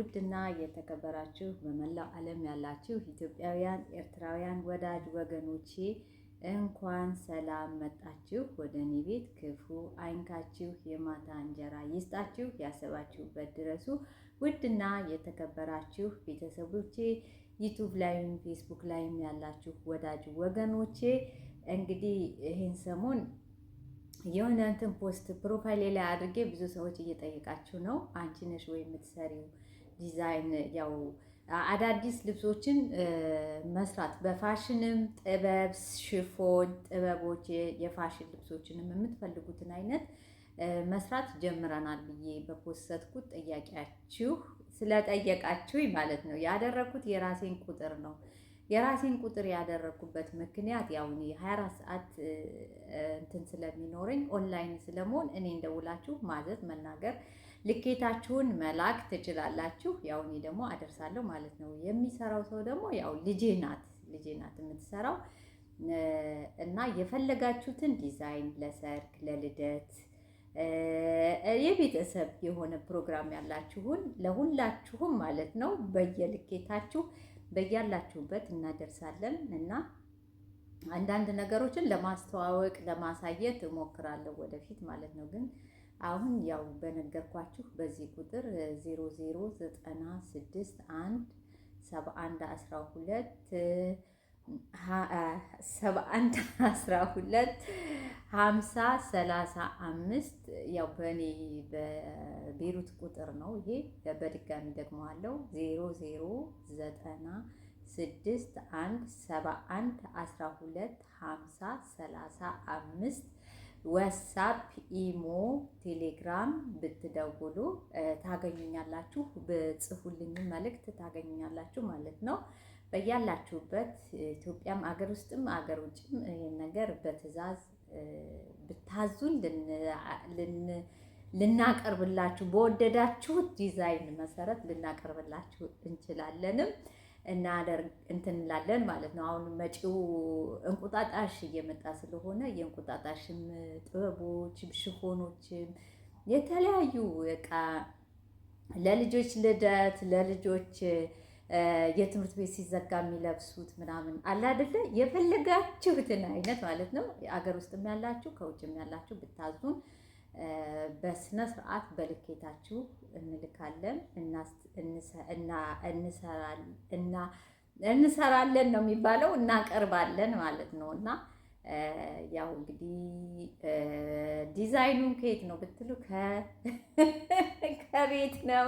ውድና የተከበራችሁ በመላው ዓለም ያላችሁ ኢትዮጵያውያን፣ ኤርትራውያን ወዳጅ ወገኖቼ እንኳን ሰላም መጣችሁ ወደ እኔ ቤት። ክፉ አይንካችሁ፣ የማታ እንጀራ ይስጣችሁ፣ ያሰባችሁበት ድረሱ። ውድና የተከበራችሁ ቤተሰቦቼ ዩቲዩብ ላይም ፌስቡክ ላይም ያላችሁ ወዳጅ ወገኖቼ እንግዲህ ይህን ሰሞን የሆነ እንትን ፖስት ፕሮፋይል ላይ አድርጌ ብዙ ሰዎች እየጠየቃችሁ ነው። አንቺ ነሽ ወይ የምትሰሪው ዲዛይን? ያው አዳዲስ ልብሶችን መስራት በፋሽንም ጥበብ ሽፎን ጥበቦች የፋሽን ልብሶችንም የምትፈልጉትን አይነት መስራት ጀምረናል ብዬ በፖስትኩት ጥያቄያችሁ ስለጠየቃችሁኝ ማለት ነው ያደረኩት የራሴን ቁጥር ነው። የራሴን ቁጥር ያደረኩበት ምክንያት ያው 24 ሰዓት እንትን ስለሚኖረኝ ኦንላይን ስለመሆን እኔ እንደውላችሁ ማዘዝ መናገር ልኬታችሁን መላክ ትችላላችሁ። ያው እኔ ደግሞ አደርሳለሁ ማለት ነው። የሚሰራው ሰው ደግሞ ያው ልጄ ናት የምትሰራው እና የፈለጋችሁትን ዲዛይን ለሰርግ፣ ለልደት፣ የቤተሰብ የሆነ ፕሮግራም ያላችሁን ለሁላችሁም ማለት ነው በየልኬታችሁ በያላችሁበት እናደርሳለን እና አንዳንድ ነገሮችን ለማስተዋወቅ ለማሳየት እሞክራለሁ ወደፊት ማለት ነው። ግን አሁን ያው በነገርኳችሁ በዚህ ቁጥር 00911271125035 ያው በእኔ በቤሩት ቁጥር ነው። ይሄ በድጋሚ ደግሞ አለው 009171125035 ዋትስአፕ፣ ኢሞ፣ ቴሌግራም ብትደውሉ ታገኙኛላችሁ። በጽፉልኝ መልእክት ታገኙኛላችሁ ማለት ነው። በያላችሁበት ኢትዮጵያም አገር ውስጥም አገር ውጭም ይሄን ነገር በትዕዛዝ ብታዙን ልናቀርብላችሁ በወደዳችሁት ዲዛይን መሰረት ልናቀርብላችሁ እንችላለንም እንላለን ማለት ነው። አሁን መጪው እንቁጣጣሽ እየመጣ ስለሆነ የእንቁጣጣሽም ጥበቦች ሽፎኖችም የተለያዩ እቃ ለልጆች ልደት ለልጆች የትምህርት ቤት ሲዘጋ የሚለብሱት ምናምን አለ አይደለ? የፈለጋችሁትን አይነት ማለት ነው። አገር ውስጥም ያላችሁ ከውጭም ያላችሁ ብታዙን በስነ ስርዓት በልኬታችሁ እንልካለን እንሰራለን ነው የሚባለው፣ እናቀርባለን ማለት ነው። እና ያው እንግዲህ ዲዛይኑን ከየት ነው ብትሉ ከቤት ነው።